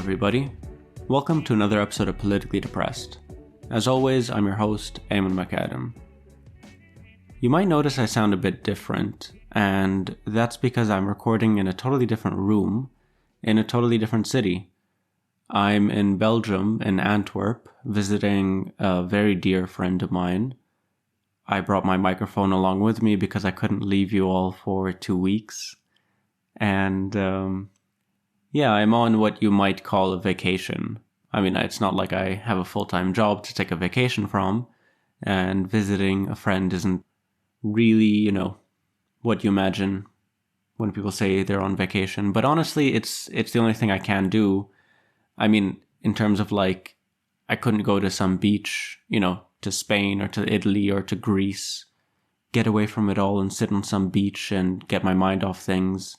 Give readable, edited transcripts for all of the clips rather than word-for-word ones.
everybody. Welcome to another episode of Politically Depressed. As always, I'm your host, Eamon McAdam. You might notice I sound a bit different, and that's because I'm recording in a totally different room, in a totally different city. I'm in Belgium, in Antwerp, visiting a very dear friend of mine. I brought my microphone along with me because I couldn't leave you all for 2 weeks. And I'm on what you might call a vacation. I mean, it's not like I have a full-time job to take a vacation from, and visiting a friend isn't really, what you imagine when people say they're on vacation. But honestly, it's the only thing I can do. I mean, in terms of I couldn't go to some beach, to Spain or to Italy or to Greece, get away from it all and sit on some beach and get my mind off things.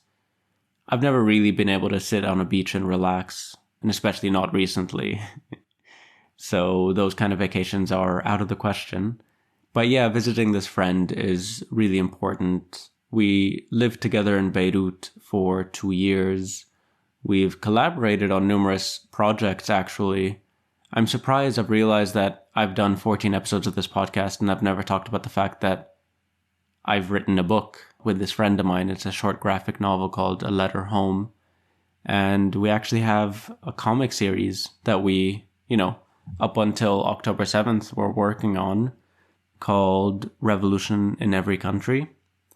I've never really been able to sit on a beach and relax, and especially not recently. So those kind of vacations are out of the question. But yeah, visiting this friend is really important. We lived together in Beirut for 2 years. We've collaborated on numerous projects, actually. I'm surprised I've realized that I've done 14 episodes of this podcast and I've never talked about the fact that I've written a book with this friend of mine. It's a short graphic novel called A Letter Home. And we actually have a comic series that we, up until October 7th, we're working on called Revolution in Every Country,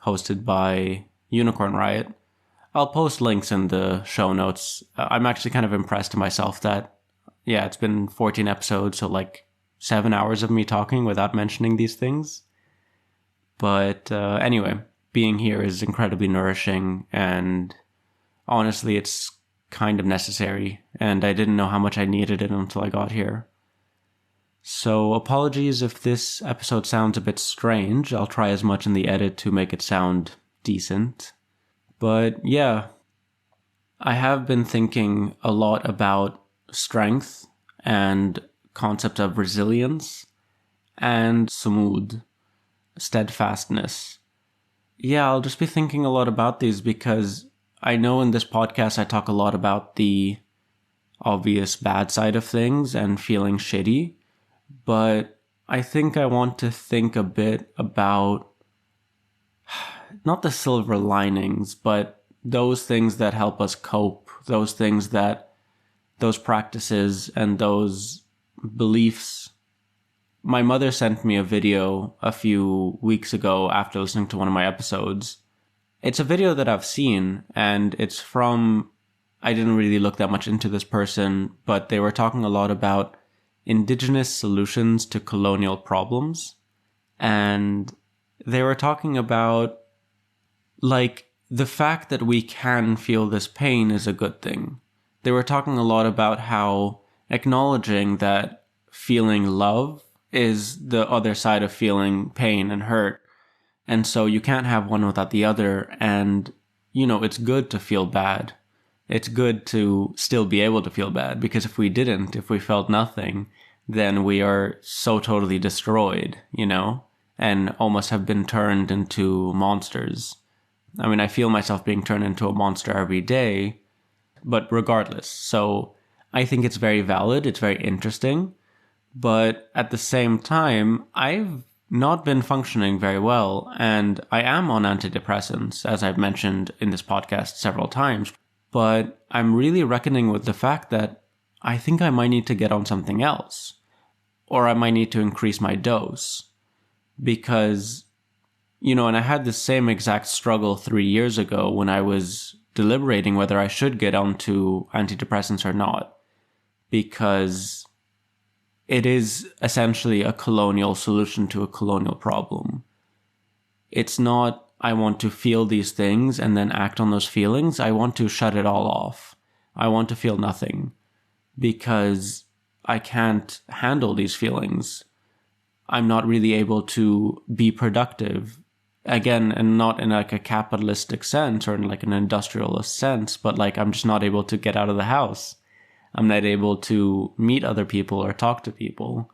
hosted by Unicorn Riot. I'll post links in the show notes. I'm actually kind of impressed to myself that, it's been 14 episodes, so 7 hours of me talking without mentioning these things. But anyway, being here is incredibly nourishing, and honestly, it's kind of necessary, and I didn't know how much I needed it until I got here. So apologies if this episode sounds a bit strange. I'll try as much in the edit to make it sound decent. But yeah, I have been thinking a lot about strength and concept of resilience and sumud, steadfastness. Yeah, I'll just be thinking a lot about these because I know in this podcast I talk a lot about the obvious bad side of things and feeling shitty, but I think I want to think a bit about not the silver linings, but those things that help us cope, those practices and those beliefs. My mother sent me a video a few weeks ago after listening to one of my episodes. It's a video that I've seen, and it's from, I didn't really look that much into this person, but they were talking a lot about indigenous solutions to colonial problems. And they were talking about, the fact that we can feel this pain is a good thing. They were talking a lot about how acknowledging that feeling love is the other side of feeling pain and hurt. And so you can't have one without the other. And, it's good to feel bad. It's good to still be able to feel bad, because if we felt nothing, then we are so totally destroyed, and almost have been turned into monsters. I mean, I feel myself being turned into a monster every day, but regardless. So I think it's very valid. It's very interesting. But at the same time, I've not been functioning very well, and I am on antidepressants, as I've mentioned in this podcast several times. But I'm really reckoning with the fact that I think I might need to get on something else, or I might need to increase my dose. Because, and I had the same exact struggle 3 years ago when I was deliberating whether I should get onto antidepressants or not, because it is essentially a colonial solution to a colonial problem. It's not, I want to feel these things and then act on those feelings. I want to shut it all off. I want to feel nothing because I can't handle these feelings. I'm not really able to be productive. Again, and not in a capitalistic sense or in an industrialist sense, but I'm just not able to get out of the house. I'm not able to meet other people or talk to people.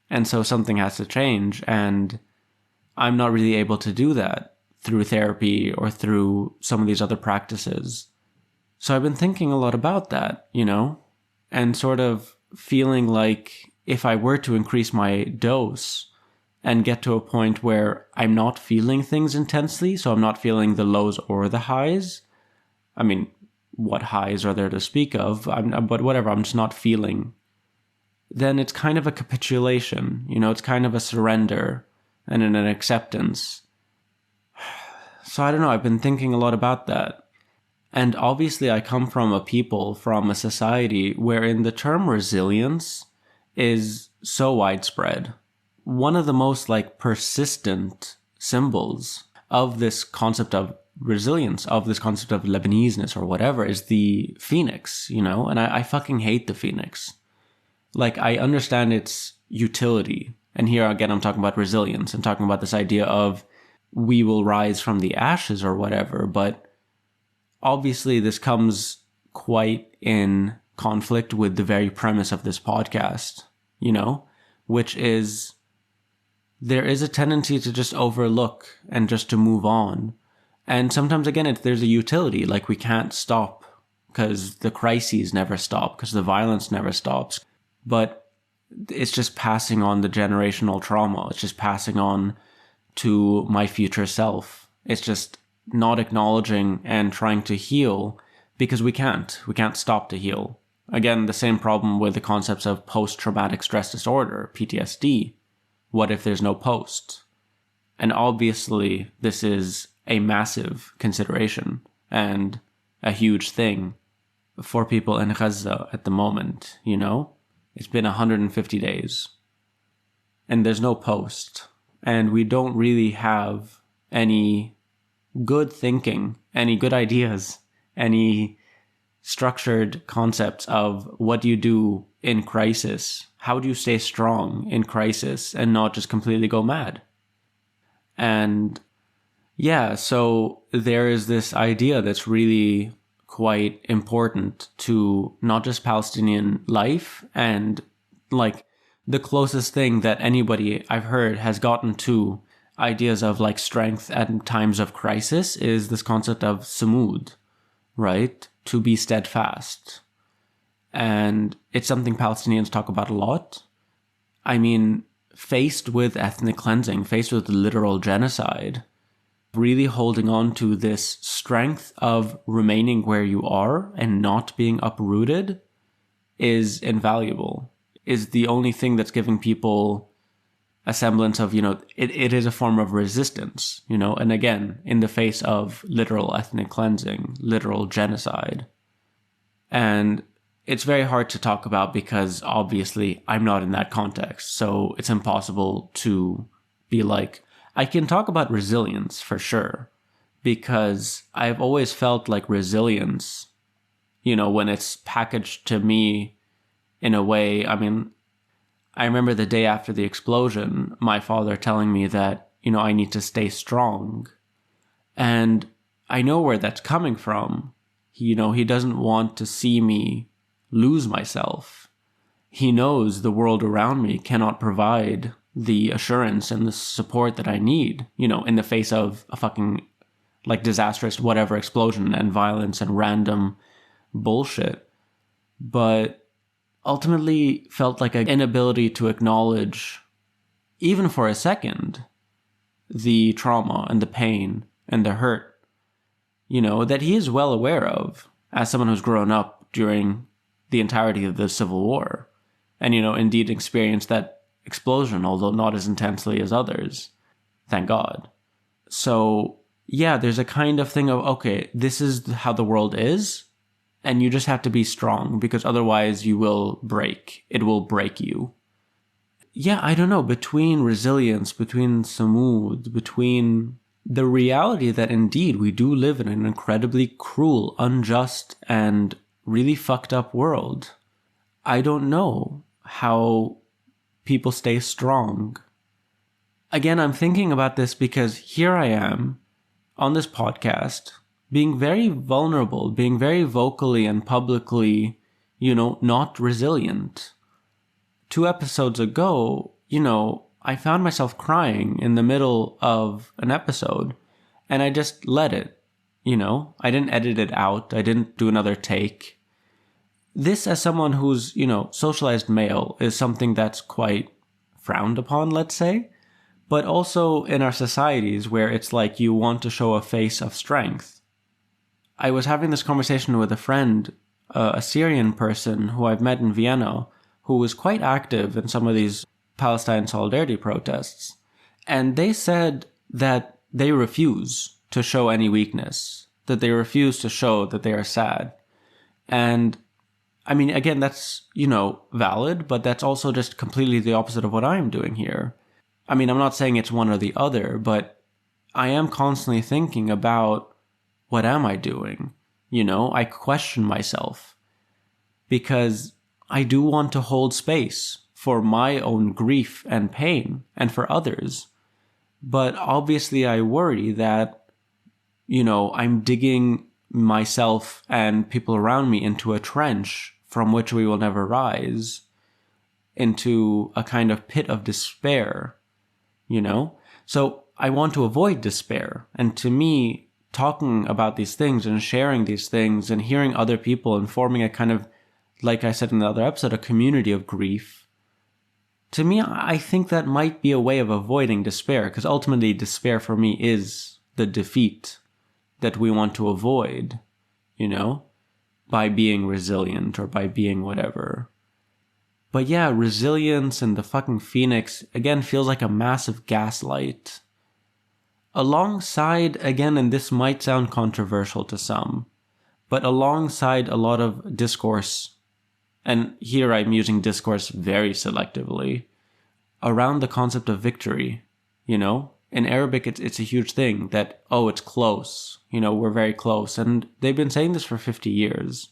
And so something has to change, and I'm not really able to do that through therapy or through some of these other practices. So I've been thinking a lot about that, and sort of feeling like if I were to increase my dose and get to a point where I'm not feeling things intensely, so I'm not feeling the lows or the highs. I mean, what highs are there to speak of? But whatever, I'm just not feeling. Then it's kind of a capitulation, it's kind of a surrender and an acceptance. So I don't know, I've been thinking a lot about that. And obviously I come from a society wherein the term resilience is so widespread. One of the most persistent symbols of this concept of resilience, of this concept of Lebaneseness or whatever, is the phoenix, and I fucking hate the phoenix. I understand its utility. And here again, I'm talking about resilience. I'm talking about this idea of we will rise from the ashes or whatever, but obviously, this comes quite in conflict with the very premise of this podcast, which is there is a tendency to just overlook and just to move on. And sometimes, again, there's a utility, we can't stop because the crises never stop, because the violence never stops. But it's just passing on the generational trauma. It's just passing on to my future self. It's just not acknowledging and trying to heal because we can't. We can't stop to heal. Again, the same problem with the concepts of post-traumatic stress disorder, PTSD. What if there's no post? And obviously, this is a massive consideration and a huge thing for people in Gaza at the moment, It's been 150 days. And there's no post. And we don't really have any good thinking, any good ideas, any structured concepts of what do you do in crisis? How do you stay strong in crisis and not just completely go mad? And yeah, so there is this idea that's really quite important to not just Palestinian life, and the closest thing that anybody I've heard has gotten to ideas of strength at times of crisis is this concept of sumud, right? To be steadfast. And it's something Palestinians talk about a lot. I mean, faced with ethnic cleansing, faced with literal genocide, really holding on to this strength of remaining where you are and not being uprooted is invaluable, is the only thing that's giving people a semblance of, it is a form of resistance, and again, in the face of literal ethnic cleansing, literal genocide. And it's very hard to talk about because obviously I'm not in that context. So it's impossible to be I can talk about resilience for sure, because I've always felt like resilience, when it's packaged to me in a way. I mean, I remember the day after the explosion, my father telling me that, I need to stay strong. And I know where that's coming from. He doesn't want to see me lose myself. He knows the world around me cannot provide the assurance and the support that I need, in the face of a fucking disastrous whatever explosion and violence and random bullshit. But ultimately felt like an inability to acknowledge, even for a second, the trauma and the pain and the hurt, that he is well aware of as someone who's grown up during the entirety of the Civil War and, indeed experienced that explosion, although not as intensely as others. Thank God. So, yeah, there's a kind of thing of, okay, this is how the world is, and you just have to be strong because otherwise you will break. It will break you. Yeah, I don't know, between resilience, between samud, between the reality that indeed we do live in an incredibly cruel, unjust, and really fucked up world. I don't know how people stay strong. Again, I'm thinking about this because here I am on this podcast being very vulnerable, being very vocally and publicly, not resilient. 2 episodes ago, I found myself crying in the middle of an episode and I just let it. I didn't edit it out. I didn't do another take. This, as someone who's, socialized male, is something that's quite frowned upon, let's say. But also in our societies where it's like you want to show a face of strength. I was having this conversation with a friend, a Syrian person who I've met in Vienna, who was quite active in some of these Palestine solidarity protests. And they said that they refuse to show any weakness, that they refuse to show that they are sad. And I mean, again, that's, valid, but that's also just completely the opposite of what I'm doing here. I mean, I'm not saying it's one or the other, but I am constantly thinking about what am I doing? I question myself because I do want to hold space for my own grief and pain and for others. But obviously I worry that, I'm digging myself and people around me into a trench from which we will never rise, into a kind of pit of despair, So I want to avoid despair. And to me, talking about these things and sharing these things and hearing other people and forming a kind of, like I said in the other episode, a community of grief, to me, I think that might be a way of avoiding despair, because ultimately despair for me is the defeat that we want to avoid, by being resilient or by being whatever. But yeah, resilience and the fucking phoenix, again, feels like a massive gaslight. Alongside, again, and this might sound controversial to some, but alongside a lot of discourse, and here I'm using discourse very selectively, around the concept of victory, In Arabic, it's a huge thing that, it's close, we're very close. And they've been saying this for 50 years.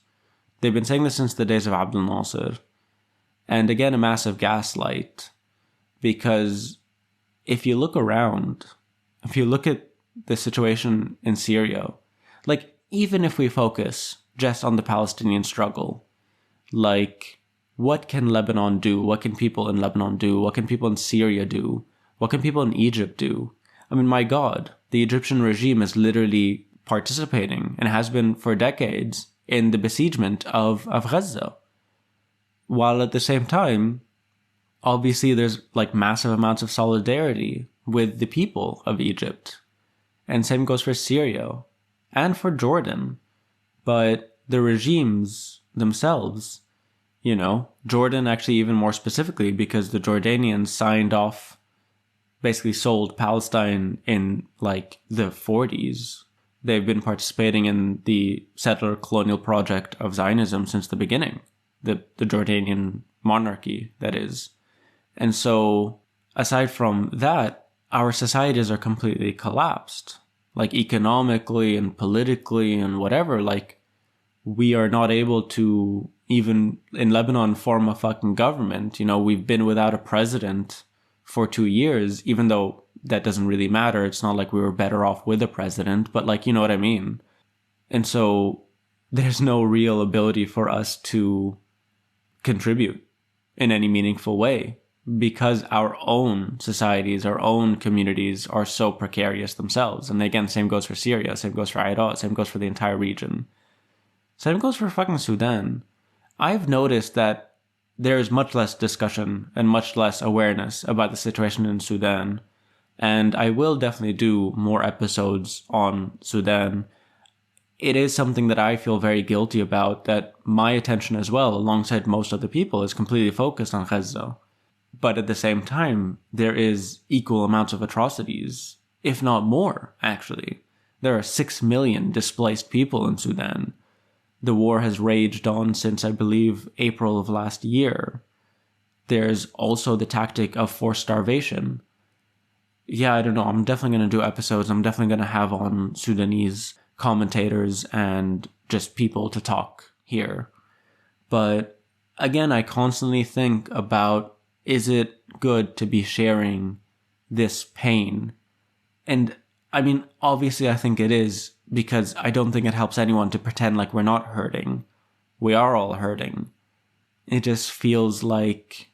They've been saying this since the days of Abdel Nasser. And again, a massive gaslight. Because if you look around, if you look at the situation in Syria, like, even if we focus just on the Palestinian struggle, like, what can Lebanon do? What can people in Lebanon do? What can people in Syria do? What can people in Egypt do? I mean, my God, the Egyptian regime is literally participating and has been for decades in the besiegement of Gaza. While at the same time, obviously there's like massive amounts of solidarity with the people of Egypt. And same goes for Syria and for Jordan. But the regimes themselves, Jordan actually even more specifically, because the Jordanians signed off, basically sold Palestine in like the 40s. They've been participating in the settler colonial project of Zionism since the beginning, the Jordanian monarchy, that is. And so aside from that, our societies are completely collapsed, like economically and politically and whatever. Like, we are not able to even in Lebanon form a fucking government. We've been without a president for 2 years, even though that doesn't really matter. It's not like we were better off with a president, but like, you know what I mean? And so there's no real ability for us to contribute in any meaningful way because our own societies, our own communities are so precarious themselves. And again, same goes for Syria, same goes for Iraq, same goes for the entire region. Same goes for fucking Sudan. I've noticed that there's much less discussion and much less awareness about the situation in Sudan. And I will definitely do more episodes on Sudan. It is something that I feel very guilty about, that my attention as well, alongside most other people, is completely focused on Gaza. But at the same time, there is equal amounts of atrocities, if not more, actually. There are 6 million displaced people in Sudan. The war has raged on since, I believe, April of last year. There's also the tactic of forced starvation. Yeah, I don't know. I'm definitely going to do episodes. I'm definitely going to have on Sudanese commentators and just people to talk here. But again, I constantly think about, is it good to be sharing this pain? And I mean, obviously I think it is, because I don't think it helps anyone to pretend like we're not hurting. We are all hurting. It just feels like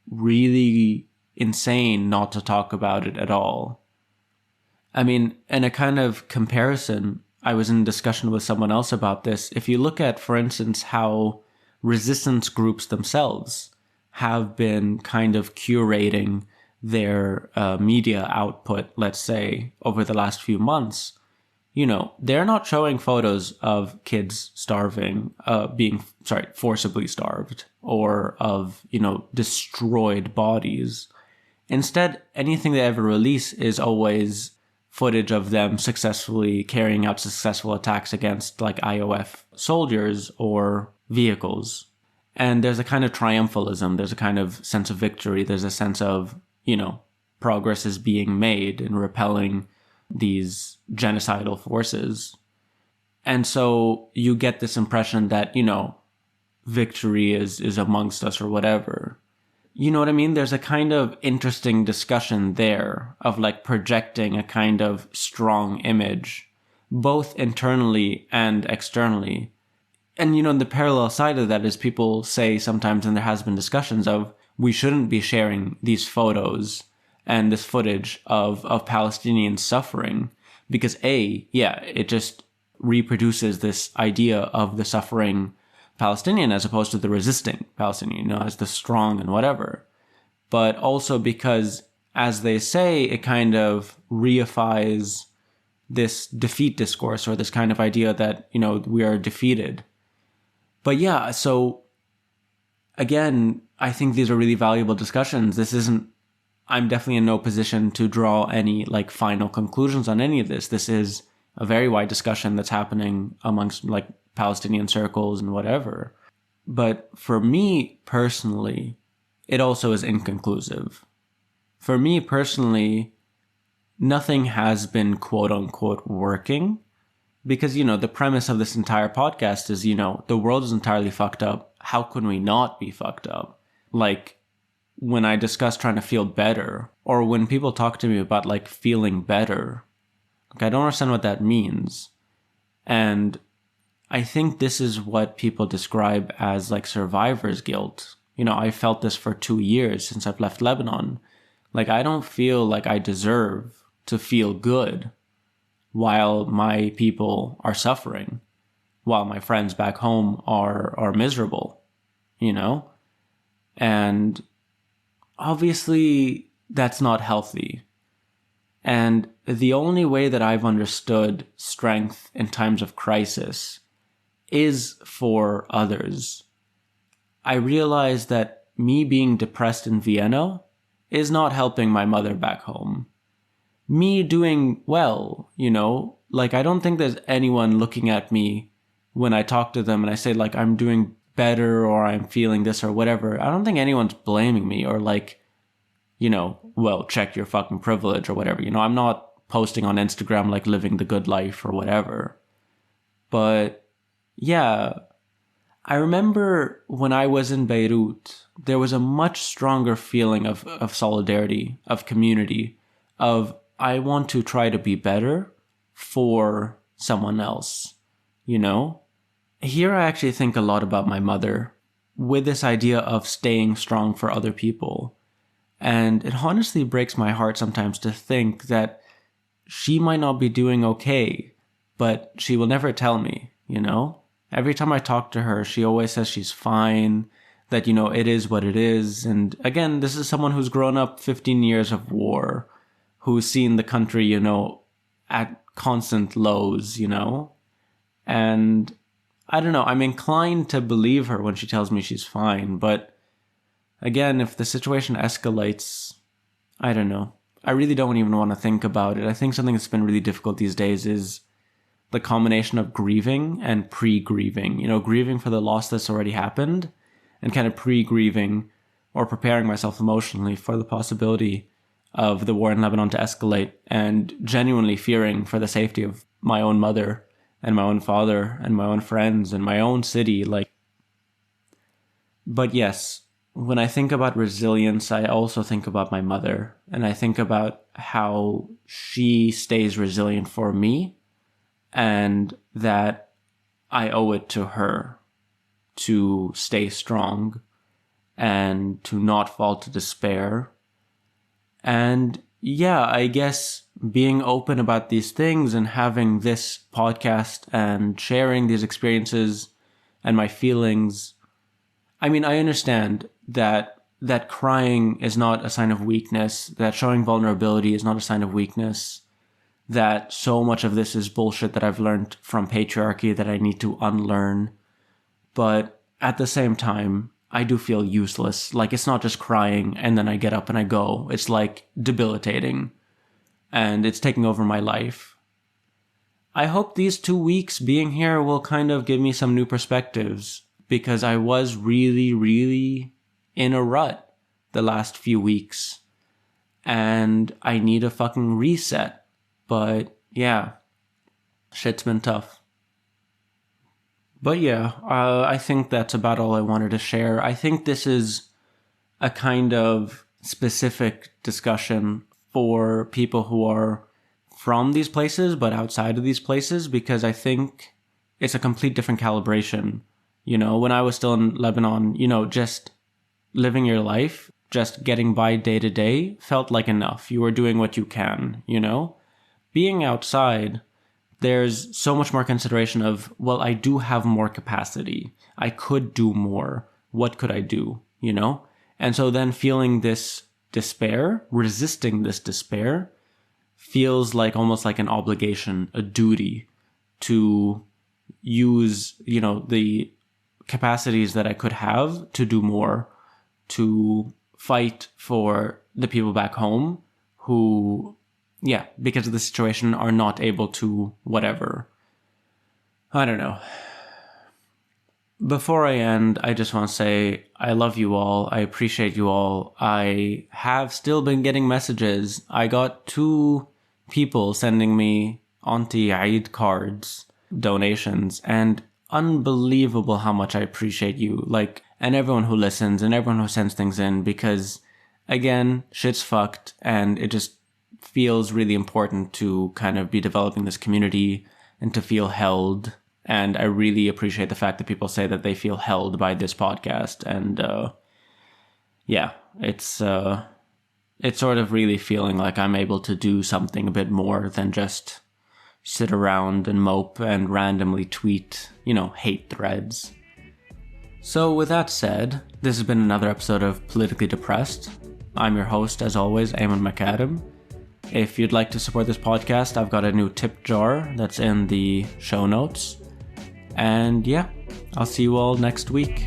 really insane not to talk about it at all. I mean, in a kind of comparison, I was in discussion with someone else about this. If you look at, for instance, how resistance groups themselves have been kind of curating their media output, let's say, over the last few months, they're not showing photos of kids starving, forcibly starved, or of, destroyed bodies. Instead, anything they ever release is always footage of them successfully carrying out successful attacks against like IOF soldiers or vehicles. And there's a kind of triumphalism, there's a kind of sense of victory, there's a sense of, progress is being made in repelling these genocidal forces. And so you get this impression that, victory is amongst us or whatever. You know what I mean? There's a kind of interesting discussion there of like projecting a kind of strong image, both internally and externally. And, the parallel side of that is people say sometimes, and there has been discussions of, we shouldn't be sharing these photos and this footage of Palestinians suffering because it just reproduces this idea of the suffering Palestinian as opposed to the resisting Palestinian, as the strong and whatever. But also because, as they say, it kind of reifies this defeat discourse or this kind of idea that, we are defeated. But yeah, so again, I think these are really valuable discussions. I'm definitely in no position to draw any like final conclusions on any of this. This is a very wide discussion that's happening amongst like Palestinian circles and whatever. But for me personally, it also is inconclusive. For me personally, nothing has been quote unquote working because, the premise of this entire podcast is, the world is entirely fucked up. How can we not be fucked up? Like, when I discuss trying to feel better, or when people talk to me about like feeling better, like I don't understand what that means. And I think this is what people describe as like survivor's guilt. I felt this for 2 years since I've left Lebanon. Like I don't feel like I deserve to feel good while my people are suffering, while my friends back home are miserable, And obviously, that's not healthy. And the only way that I've understood strength in times of crisis is for others. I realized that me being depressed in Vienna is not helping my mother back home. Me doing well, like I don't think there's anyone looking at me when I talk to them and I say like I'm doing better or I'm feeling this or whatever. I don't think anyone's blaming me or like, well, check your fucking privilege or whatever. I'm not posting on Instagram like living the good life or whatever. But yeah, I remember when I was in Beirut, there was a much stronger feeling of solidarity, of community, of I want to try to be better for someone else, Here I actually think a lot about my mother with this idea of staying strong for other people. And it honestly breaks my heart sometimes to think that she might not be doing okay, but she will never tell me, Every time I talk to her, she always says she's fine, that, it is what it is. And again, this is someone who's grown up 15 years of war, who's seen the country, at constant lows, And I don't know, I'm inclined to believe her when she tells me she's fine, but again, if the situation escalates, I don't know. I really don't even want to think about it. I think something that's been really difficult these days is the combination of grieving and pre-grieving. Grieving for the loss that's already happened and kind of pre-grieving or preparing myself emotionally for the possibility of the war in Lebanon to escalate and genuinely fearing for the safety of my own mother and my own father and my own friends and my own city. But yes, when I think about resilience, I also think about my mother, and I think about how she stays resilient for me and that I owe it to her to stay strong and to not fall to despair. And yeah, I guess being open about these things and having this podcast and sharing these experiences and my feelings. I mean, I understand that crying is not a sign of weakness, that showing vulnerability is not a sign of weakness, that so much of this is bullshit that I've learned from patriarchy that I need to unlearn. But at the same time, I do feel useless. Like, it's not just crying and then I get up and I go. It's like debilitating. And it's taking over my life. I hope these 2 weeks being here will kind of give me some new perspectives, because I was really, really in a rut the last few weeks. And I need a fucking reset. But yeah, shit's been tough. But yeah, I think that's about all I wanted to share. I think this is a kind of specific discussion for people who are from these places but outside of these places, because I think it's a complete different calibration. You know, when I was still in Lebanon, you know, just living your life, just getting by day to day felt like enough. You were doing what you can, you know? Being outside, there's so much more consideration of, well, I do have more capacity. I could do more. What could I do, you know? And so then feeling this despair, resisting this despair, feels like almost like an obligation, a duty to use, you know, the capacities that I could have to do more, to fight for the people back home who, yeah, because of the situation are not able to whatever. I don't know. Before I end, I just want to say I love you all. I appreciate you all. I have still been getting messages. I got 2 people sending me Auntie Eid cards, donations, and unbelievable how much I appreciate you. Like, and everyone who listens and everyone who sends things in, because again, shit's fucked and it just feels really important to kind of be developing this community and to feel held. And I really appreciate the fact that people say that they feel held by this podcast. And yeah, it's sort of really feeling like I'm able to do something a bit more than just sit around and mope and randomly tweet, you know, hate threads. So with that said, this has been another episode of Politically Depressed. I'm your host, as always, Eamon McAdam. If you'd like to support this podcast, I've got a new tip jar that's in the show notes. And yeah, I'll see you all next week.